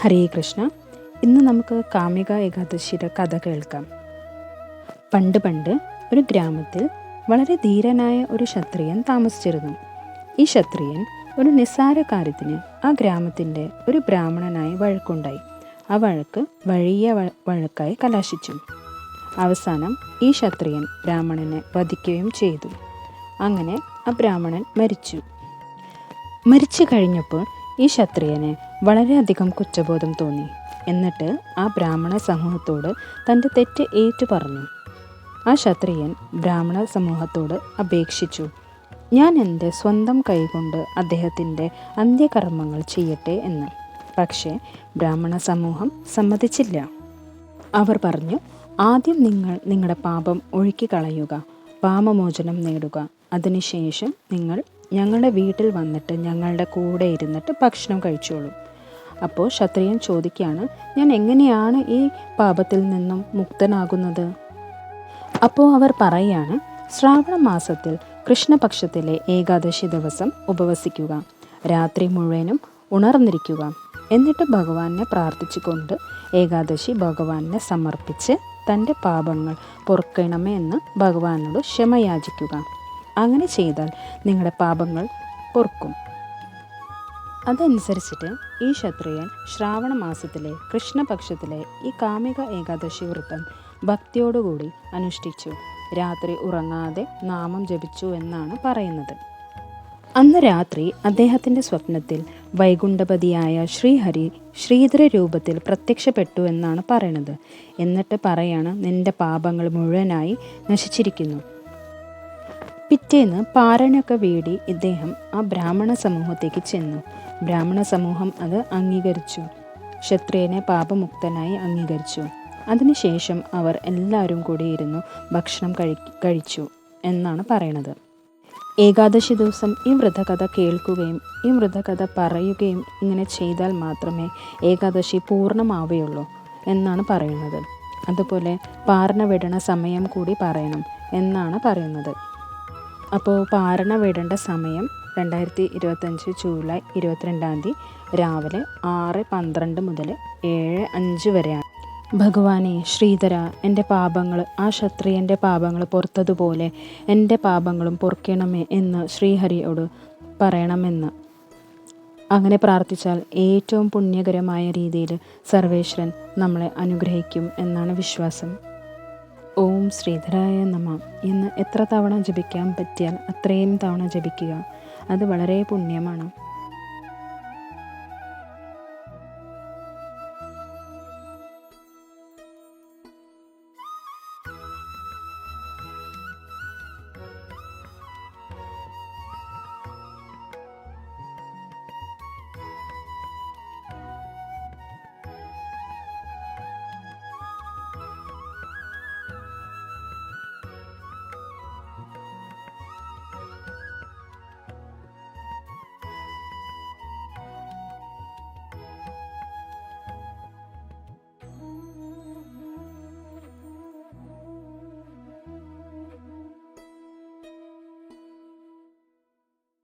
ഹരേ കൃഷ്ണ. ഇന്ന് നമുക്ക് കാമിക ഏകാദശിയുടെ കഥ കേൾക്കാം. പണ്ട് ഒരു ഗ്രാമത്തിൽ വളരെ ധീരനായ ഒരു ക്ഷത്രിയൻ താമസിച്ചിരുന്നു. ഈ ക്ഷത്രിയൻ ഒരു നിസ്സാര കാര്യത്തിന് ആ ഗ്രാമത്തിൻ്റെ ഒരു ബ്രാഹ്മണനായി വഴക്കുണ്ടായി. ആ വഴക്ക് വലിയ വഴക്കായി കലാശിച്ചു. അവസാനം ഈ ക്ഷത്രിയൻ ബ്രാഹ്മണനെ വധിക്കുകയും ചെയ്തു. അങ്ങനെ ആ ബ്രാഹ്മണൻ മരിച്ചു കഴിഞ്ഞപ്പോൾ ഈ ക്ഷത്രിയന് വളരെയധികം കുറ്റബോധം തോന്നി. എന്നിട്ട് ആ ബ്രാഹ്മണ സമൂഹത്തോട് തൻ്റെ തെറ്റ് ഏറ്റു പറഞ്ഞു. ആ ക്ഷത്രിയൻ ബ്രാഹ്മണ സമൂഹത്തോട് അപേക്ഷിച്ചു, ഞാൻ എൻ്റെ സ്വന്തം കൈകൊണ്ട് അദ്ദേഹത്തിൻ്റെ അന്ത്യകർമ്മങ്ങൾ ചെയ്യട്ടെ എന്ന്. പക്ഷേ ബ്രാഹ്മണ സമൂഹം സമ്മതിച്ചില്ല. അവർ പറഞ്ഞു, ആദ്യം നിങ്ങൾ നിങ്ങളുടെ പാപം ഒഴുക്കിക്കളയുക, പാപമോചനം നേടുക. അതിനുശേഷം നിങ്ങൾ ഞങ്ങളുടെ വീട്ടിൽ വന്നിട്ട് ഞങ്ങളുടെ കൂടെ ഇരുന്നിട്ട് ഭക്ഷണം കഴിച്ചോളൂ. അപ്പോൾ ക്ഷത്രിയൻ ചോദിക്കുകയാണ്, ഞാൻ എങ്ങനെയാണ് ഈ പാപത്തിൽ നിന്നും മുക്തനാകുന്നത്? അപ്പോൾ അവർ പറയാണ്, ശ്രാവണ മാസത്തിൽ കൃഷ്ണപക്ഷത്തിലെ ഏകാദശി ദിവസം ഉപവസിക്കുക, രാത്രി മുഴുവനും ഉണർന്നിരിക്കുക. എന്നിട്ട് ഭഗവാനെ പ്രാർത്ഥിച്ചുകൊണ്ട് ഏകാദശി ഭഗവാനെ സമർപ്പിച്ച് തൻ്റെ പാപങ്ങൾ പൊറുക്കണമേ എന്ന് ഭഗവാനോട് ക്ഷമയാചിക്കുക. അങ്ങനെ ചെയ്താൽ നിങ്ങളുടെ പാപങ്ങൾ പൊറുക്കും. അതനുസരിച്ചിട്ട് ഈ ക്ഷത്രിയൻ ശ്രാവണ മാസത്തിലെ കൃഷ്ണപക്ഷത്തിലെ ഈ കാമിക ഏകാദശി വ്രതം ഭക്തിയോടുകൂടി അനുഷ്ഠിച്ചു. രാത്രി ഉറങ്ങാതെ നാമം ജപിച്ചു എന്നാണ് പറയുന്നത്. അന്ന് രാത്രി അദ്ദേഹത്തിൻ്റെ സ്വപ്നത്തിൽ വൈകുണ്ഠപതിയായ ശ്രീഹരി ശ്രീധര രൂപത്തിൽ പ്രത്യക്ഷപ്പെട്ടു എന്നാണ് പറയുന്നത്. എന്നിട്ട് പറയാണ്, നിന്റെ പാപങ്ങൾ മുഴുവനായി നശിച്ചിരിക്കുന്നു. പിറ്റേന്ന് പാരണയൊക്കെ വേടി ഇദ്ദേഹം ആ ബ്രാഹ്മണ സമൂഹത്തേക്ക് ചെന്നു. ബ്രാഹ്മണ സമൂഹം അത് അംഗീകരിച്ചു. ക്ഷത്രിയനെ പാപമുക്തനായി അംഗീകരിച്ചു. അതിനുശേഷം അവർ എല്ലാവരും കൂടി ഇരുന്നു ഭക്ഷണം കഴിച്ചു എന്നാണ് പറയണത്. ഏകാദശി ദിവസം ഈ വ്രതകഥ കേൾക്കുകയും ഈ വ്രതകഥ പറയുകയും ഇങ്ങനെ ചെയ്താൽ മാത്രമേ ഏകാദശി പൂർണ്ണമാവുകയുള്ളൂ എന്നാണ് പറയുന്നത്. അതുപോലെ പാരണ വിടണ സമയം കൂടി പറയണം എന്നാണ് പറയുന്നത്. അപ്പോൾ പാരണ വിടേണ്ട സമയം 2025 ജൂലൈ 22 രാവിലെ 6:12 മുതൽ 7:05 വരെയാണ്. ഭഗവാനെ ശ്രീധര, എൻ്റെ പാപങ്ങൾ ആ ക്ഷത്രിയൻ്റെ പാപങ്ങൾ പൊറുത്തതുപോലെ എൻ്റെ പാപങ്ങളും പൊറുക്കണമേ എന്ന് ശ്രീഹരിയോട് പറയണമെന്ന്. അങ്ങനെ പ്രാർത്ഥിച്ചാൽ ഏറ്റവും പുണ്യകരമായ രീതിയിൽ സർവേശ്വരൻ നമ്മളെ അനുഗ്രഹിക്കും എന്നാണ് വിശ്വാസം. ഓം ശ്രീധരായ നമ എന്ന് എത്ര തവണ ജപിക്കാൻ പറ്റിയാൽ അത്രയും തവണ ജപിക്കുക. അത് വളരെ പുണ്യമാണ്.